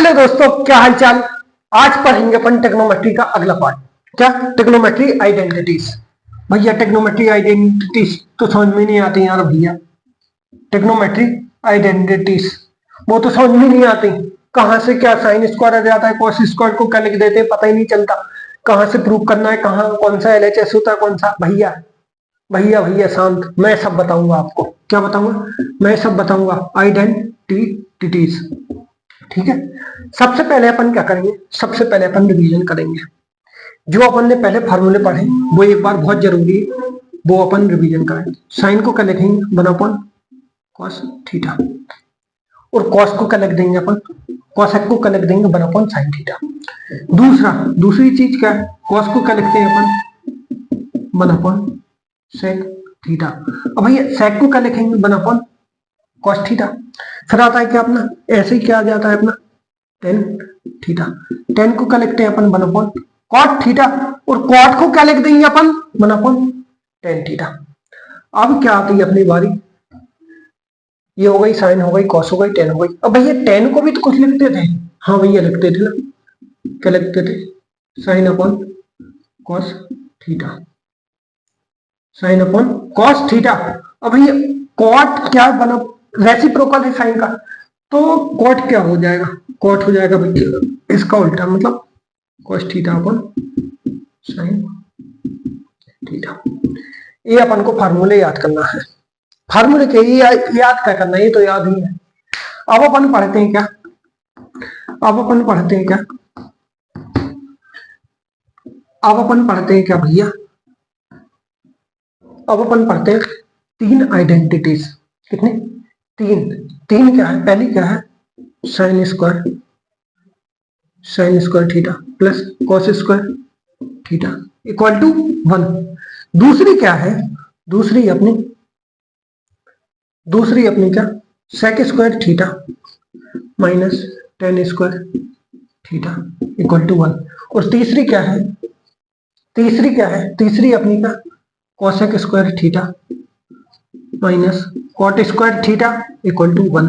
Hello दोस्तों, क्या हालचाल। आज पढ़ेंगे अपन टेक्नोमेट्री का अगला पार्ट। क्या? टेक्नोमेट्री आइडेंटिटीज। भैया टेक्नोमेट्री आइडेंटिटीज तो समझ में नहीं आती यार भैया। टेक्नोमेट्री आइडेंटिटीज वो तो समझ में नहीं आती। कहां से क्या साइन स्क्वायर आ जाता है, कॉस स्क्वायर को क्या लिख देते हैं पता ही नहीं चलता। कहां से प्रूव करना है, कहां कौन सा एलएचएस होता है, कौन सा। भैया भैया भैया शांत, मैं सब बताऊंगा आपको। क्या बताऊंगा? मैं सब बताऊंगा, आइडेंटिटीज। ठीक है। सबसे पहले अपन क्या करेंगे, सबसे पहले अपन रिवीजन करेंगे। जो अपन ने पहले फार्मूले पढ़े वो एक बार बहुत जरूरी है, वो अपन रिवीजन करेंगे। साइन को क्या लिखेंगे, 1 कॉस थीटा। और कॉस को क्या लिख देंगे अपन, कॉसेक को क्या लिख देंगे, 1 साइन थीटा। दूसरी चीज क्या है, कॉस को क्या लिखते हैं अपन, 1 सेक थीटा। अब भैया सेक को क्या लिखेंगे, 1 कॉस थीटा। फिर आता है क्या अपना, ऐसे ही क्या आ जाता है अपना, टेन थीटा। टेन को क्या लिखते हैं अपन, 1 कॉट थीटा। और कॉट को क्या लिख देंगे अपन, 1 टेन थीटा। अब क्या आती है अपनी बारी, ये हो गई साइन, हो गई कॉस, हो गई टेन, हो गई। अब भैया टेन को भी तो कुछ लिखते थे। हाँ भैया लिखते थे ना, क्या लिखते थे, sine upon cos theta, sine upon cos theta. अब भैया कॉट क्या बना, रेसिप्रोकल है साइन का, तो कॉट क्या हो जाएगा, कॉट हो जाएगा भैया इसका उल्टा, मतलब cos theta upon sine theta. ये अपन को फार्मूले याद करना है। फार्मूले के याद क्या करना है, ये तो याद ही है। अब अपन पढ़ते हैं क्या, अब अपन पढ़ते हैं क्या, अब अपन पढ़ते हैं क्या भैया, अब अपन पढ़ते हैं 3 आइडेंटिटीज। कितने? 3 क्या है, पहली क्या है, sine square theta plus cos square theta equal to 1। दूसरी क्या है, दूसरी अपनी क्या, sec square theta minus tan square theta equal to 1। और तीसरी क्या है, तीसरी अपनी का cosec square theta minus cot square theta equal to 1।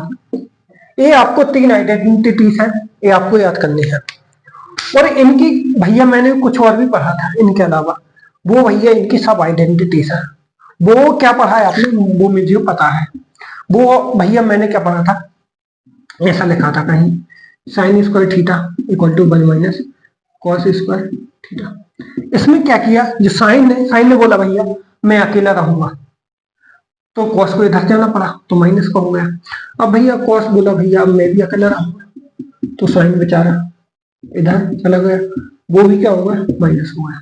ये आपको 3 आइडेंटिटीज है, ये आपको याद करनी है। और इनकी भैया मैंने कुछ और भी पढ़ा था इनके अलावा, वो भैया इनकी सब आइडेंटिटीज है। वो क्या पढ़ा है आपने, वो मुझे पता है। वो भैया मैंने क्या पढ़ा था, ऐसा लिखा था कहीं, sine square theta equal to 1 minus cos square theta. इसमें क्या किया, जो साइन ने बोला भैया मैं अकेला रहूंगा, तो कॉस को इधर चलना पड़ा तो माइनस का हो गया। अब भैया कॉस बोला भैया अब मैं भी अकेला रहूंगा, तो साइन बेचारा इधर चला गया, वो भी क्या होगा, माइनस हो गया।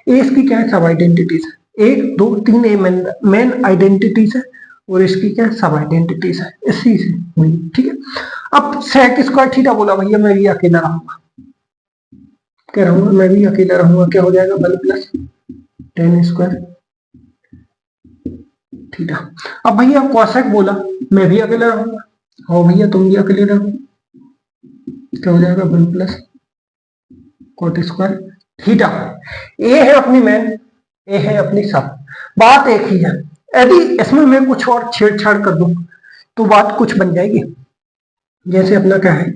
ये इसकी क्या है, सब आइडेंटिटीज है। 1 2 3 मेन आइडेंटिटीज है, और इसकी क्या है, सब आइडेंटिटीज है, इसी से हुई। ठीक है। अब सेक स्क्वायर थीटा बोला भैया मैं भी अकेला रहूंगा, क्या रहूंगा, मैं भी अकेला रहूंगा, क्या हो जाएगा, 1 प्लस टेन स्क्वायर थीटा। अब भैया कॉसेक बोला मैं भी अकेला रहूंगा, हो भैया तुम भी अकेले रहो, क्या हो जाएगा, 1 प्लस कॉट स्क्वायर थीटा। ये है अपनी मेन, ये है अपनी सब, बात एक ही है। यदि इसमें मैं कुछ और छेड़छाड़ कर दूं तो बात कुछ बन जाएगी। जैसे अपना क्या है,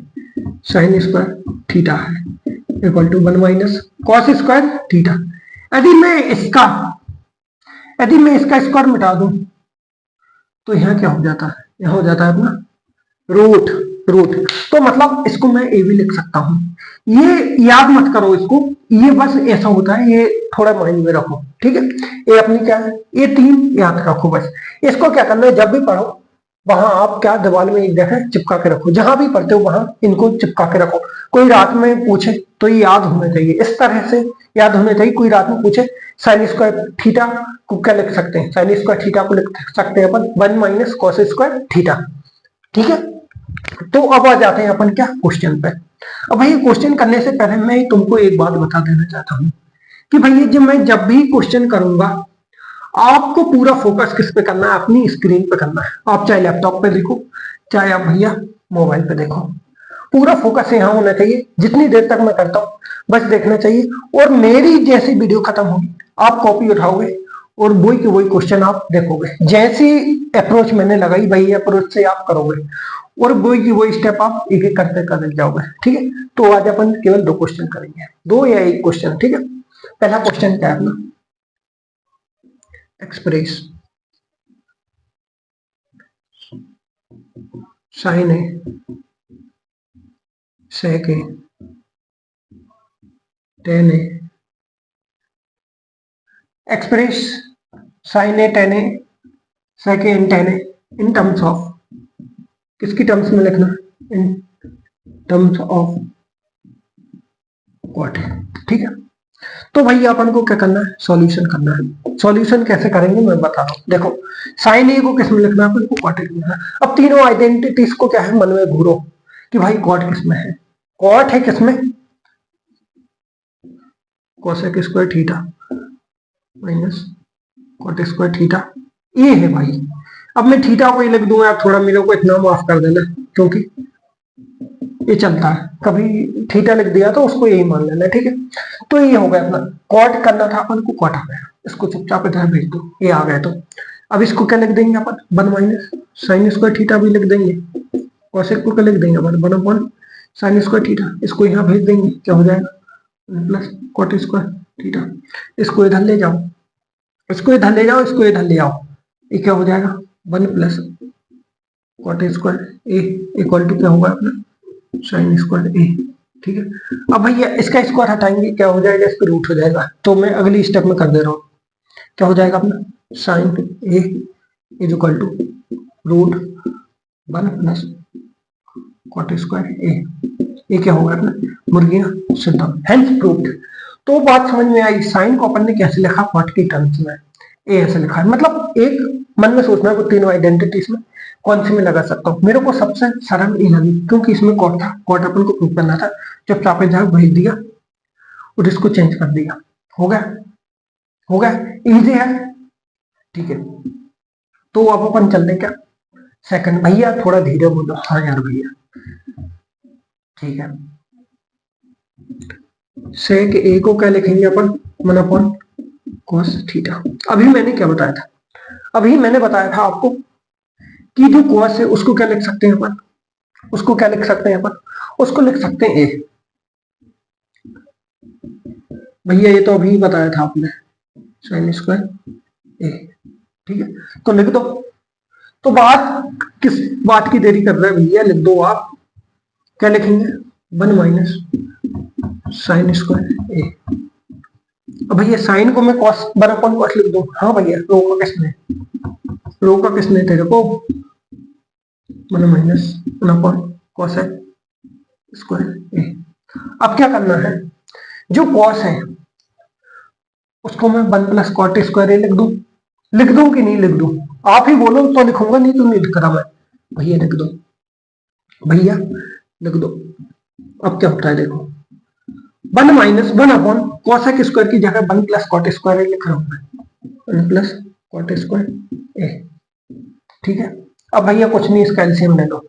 साइन स्क्वायर थीटा है equal to 1 minus cos square theta. यदि मैं इसका स्क्वायर मिटा दूं तो यहाँ क्या हो जाता है, यहाँ हो जाता है अपना रूट। तो मतलब इसको मैं ए भी लिख सकता हूं। ये याद मत करो इसको, ये बस ऐसा होता है, ये थोड़ा माइंड में रखो। ठीक है। ये अपनी क्या है, ये 3 याद रखो बस। इसको क्या करना है, जब भी पढ़ो वहां आप क्या दीवार में एक जगह चिपका के रखो, जहां भी पढ़ते हो वहां इनको चिपका के रखो। कोई रात में पूछे तो ये याद होने चाहिए, इस तरह से याद होने चाहिए। कोई रात में पूछे साइन स्क्वायर थीटा को क्या लिख सकते हैं, साइन स्क्वायर थीटा को लिख सकते हैं अपन 1 माइनस कॉस स्क्वायर थीटा। ठीक है। तो अब आ जाते हैं अपन क्या, क्वेश्चन पे। अब भाई क्वेश्चन करने से पहले मैं तुमको एक बात बता देना चाहता हूं कि भैया मैं जब भी क्वेश्चन करूंगा आपको पूरा फोकस किस पे करना है, अपनी स्क्रीन पे करना है। आप चाहे लैपटॉप पे देखो, चाहे आप भैया मोबाइल पे देखो, पूरा फोकस यहाँ होना चाहिए। जितनी देर तक मैं करता हूँ बस देखना चाहिए। और मेरी जैसी वीडियो खत्म होगी आप कॉपी उठाओगे और वही के वही क्वेश्चन आप देखोगे, जैसी अप्रोच मैंने लगाई वही अप्रोच से आप करोगे और वही की वही स्टेप आप एक एक करते करते जाओगे। ठीक है, तो आज अपन केवल 2 क्वेश्चन करेंगे, 2 या 1 क्वेश्चन। ठीक है, पहला क्वेश्चन क्या है अपना, express sine A sec A tan A, express sine A tan A sec A in tan A in terms of, किसकी टर्म्स में लिखना, इन टर्म्स ऑफ कॉट। ठीक है, तो भाई अपन को क्या करना है, सॉल्यूशन करना है। सॉल्यूशन कैसे करेंगे मैं बता रहा हूं। देखो साइन ए को किस में लिखना है, अपन को कॉट लिखना है। अब तीनों आइडेंटिटीज को क्या है, मन में घूरो कि भाई कॉट किस में है, कॉट है किसमें, cosec square theta minus cot square theta, ये है भाई। अब मैं थीटा को ही लिख दूंगा, आप थोड़ा मेरे को इतना माफ कर देना, क्योंकि ये चलता है, कभी थीटा लिख दिया तो उसको यही मान लेना। ठीक है, तो ये हो गया अपना, कॉट करना था अपन को, कॉट आ गया, इसको चुपचाप इधर भेज दो, ये आ गया। तो अब इसको क्या लिख देंगे अपन, 1 माइनस साइन स्क्वायर थीटा भी लिख देंगे, कोसेक को क्या लिख देंगे अपन, 1 अपॉन साइन स्क्वायर थीटा, इसको यहाँ भेज देंगे, क्या हो जाएगा, प्लस कॉट स्क्वायर थीटा। इसको इधर ले जाओ, इसको इधर ले जाओ, इसको इधर ले आओ, ये क्या हो जाएगा, 1 plus cot square A equal to क्या होगा अपना, साइन स्क्वायर ए। ठीक है, अब भैया इसका स्क्वायर हटाएंगे, क्या हो जाएगा, इसका रूट हो जाएगा। तो मैं अगली स्टेप में कर दे रहा हूँ, क्या हो जाएगा अपना, sine A is equal to root 1 plus cot square A, ये क्या होगा अपना, मुर्गियां सिद्धांत, हेंस प्रूव्ड। तो बात समझ में आई, साइन को अपन ने कैसे लिखा, कॉट की टर्म्स में, ए ऐसे लिखा है। मतलब एक मन में सोचना है तीनों आइडेंटिटीज में कौन सी में लगा सकता हूँ। मेरे को सबसे सरल ये लगी, क्योंकि इसमें कॉट था, कॉट अपन को प्रूव करना था, जब चापे जहां भेज दिया और इसको चेंज कर दिया, हो गया, हो गया, इजी है। ठीक है, तो अब अपन चलते क्या, सेकंड। भैया थोड़ा धीरे बोलो, हाँ यार भैया, ठीक है। सेक ए को क्या लिखेंगे अपन, 1 अपॉन कॉस थीटा। अभी मैंने क्या बताया था, अभी मैंने बताया था आपको कि जो कॉस है उसको क्या लिख सकते हैं अपन, उसको क्या लिख सकते हैं अपन, उसको लिख सकते हैं ए। भैया ये तो अभी बताया था आपने, साइन स्क्वायर ए। ठीक है, तो लिख दो। तो बात किस बात की देरी कर रहे हैं भैया, लिख दो आप, क्या लिखेंगे, 1 माइनस साइन स्क्वायर ए। अब भैया साइन को मैं कॉस 1 अपॉन कॉस लिख दूं, हाँ भैया, रो का किसने, रो का किसने तेरे को, 1 माइनस 1 अपॉन कॉस स्क्वायर ए। अब क्या करना है, जो कॉस है उसको मैं 1 प्लस कॉट स्क्वायर ए लिख दूं कि नहीं लिख दूं, आप ही बोलो तो लिखूंगा, नहीं तो नहीं लिख रहा मैं। भैया लिख दो, भैया लिख दो। अब क्या होता है देखो, 1 माइनस 1 अपॉन कॉसेक स्क्वायर की जगह 1 प्लस कॉट स्क्वायर ए लिख रहा हूं मैं, 1 प्लस कॉट स्क्वायर ए। ठीक है, अब भैया कुछ नहीं, इसका एलसीएम ले लो,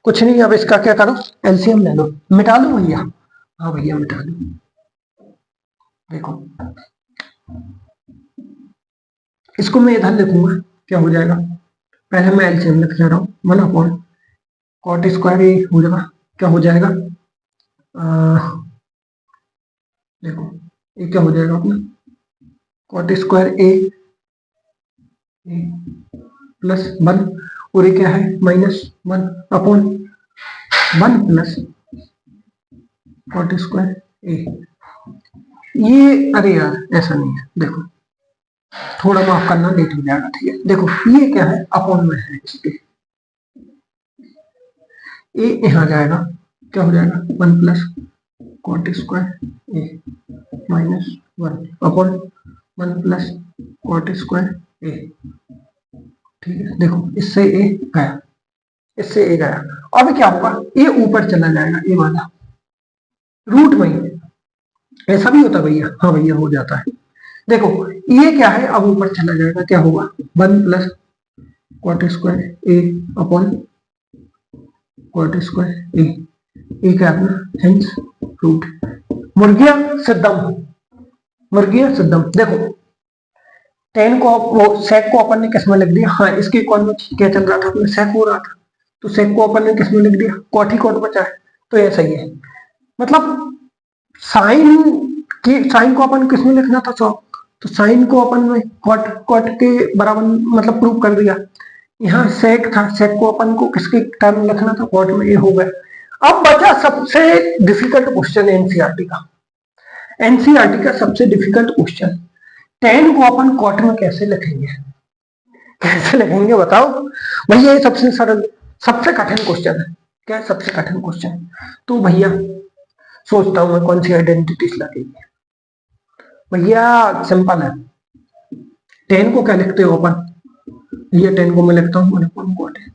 कुछ नहीं, अब इसका क्या करो, एलसीएम ले लो, मिटा लो भैया, हाँ भैया मिटा लो। देखो इसको मैं इधर लिखूंगा, क्या हो जाएगा, पहले मैं एलसीएम लिख ले रहा हूँ, 1 अपॉन कॉट स्क्वायर ए हो जाएगा, क्या हो जाएगा, देखो ये क्या हो जाएगा अपना, कॉट स्क्वायर ए प्लस 1, और ये क्या है, minus 1 upon 1 plus cot square A. ये अरे यार ऐसा नहीं है, देखो थोड़ा माफ करना, लेट हो जाएगा। ठीक है, देखो ये क्या है, अपॉन में है इसके, ए यहाँ जाएगा, क्या हो जाएगा, 1 plus cot square A minus 1 upon 1 plus cot square A. ठीक है, देखो इससे ए गया, इससे ए गया, अब क्या होगा, ए ऊपर चला जाएगा, ए वाला रूट में, ऐसा भी होता भैया, हाँ भैया हो जाता है। देखो ये क्या है, अब ऊपर चला जाएगा, क्या होगा, 1 प्लस कॉट स्क्वायर ए अपॉन कॉट स्क्वायर ए, ए क्या अपना, हेंस रूट। मुर्गियां सिद्धम, मुर्गियां सिद्धम। देखो 10 को वो सेक को अपन ने किस में लिख दिया, हाँ इसके इक्वल में क्या चल रहा था अपने सेक हो रहा था, तो सेक को अपन ने किस में लिख दिया, कॉट ही कॉट बचा है, तो ये सही है। मतलब साइन को अपन किस में लिखना था सॉक, तो साइन को अपन ने कॉट कॉट के बराबर मतलब प्रूव कर दिया। यहाँ सेक था, सेक को अपन को किसके टर्म लिखना था, कॉट में, ये हो गया। अब बचा सबसे डिफिकल्ट क्वेश्चन एनसीईआरटी का, एनसीईआरटी का सबसे डिफिकल्ट क्वेश्चन, 10 को अपन कॉट में कैसे लिखेंगे, कैसे लिखेंगे बताओ भैया। ये सबसे सरल सबसे कठिन क्वेश्चन है, क्या है सबसे कठिन क्वेश्चन। तो भैया सोचता हूं मैं कौन सी आइडेंटिटीज लगेगी। भैया सिंपल है, 10 को क्या लिखते हो अपन, ये 10 को मैं लिखता हूँ कॉट है,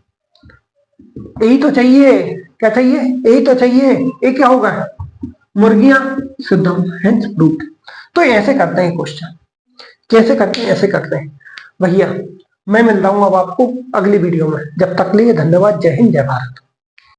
यही तो चाहिए, क्या चाहिए, यही तो चाहिए। ये क्या होगा, मुर्गियां सिद्धम हेंस ब्रूट। तो ऐसे करते हैं क्वेश्चन, कैसे करते हैं, ऐसे करते हैं भैया। मैं मिलता हूं अब आपको अगली वीडियो में, जब तक लिए धन्यवाद, जय हिंद जय भारत।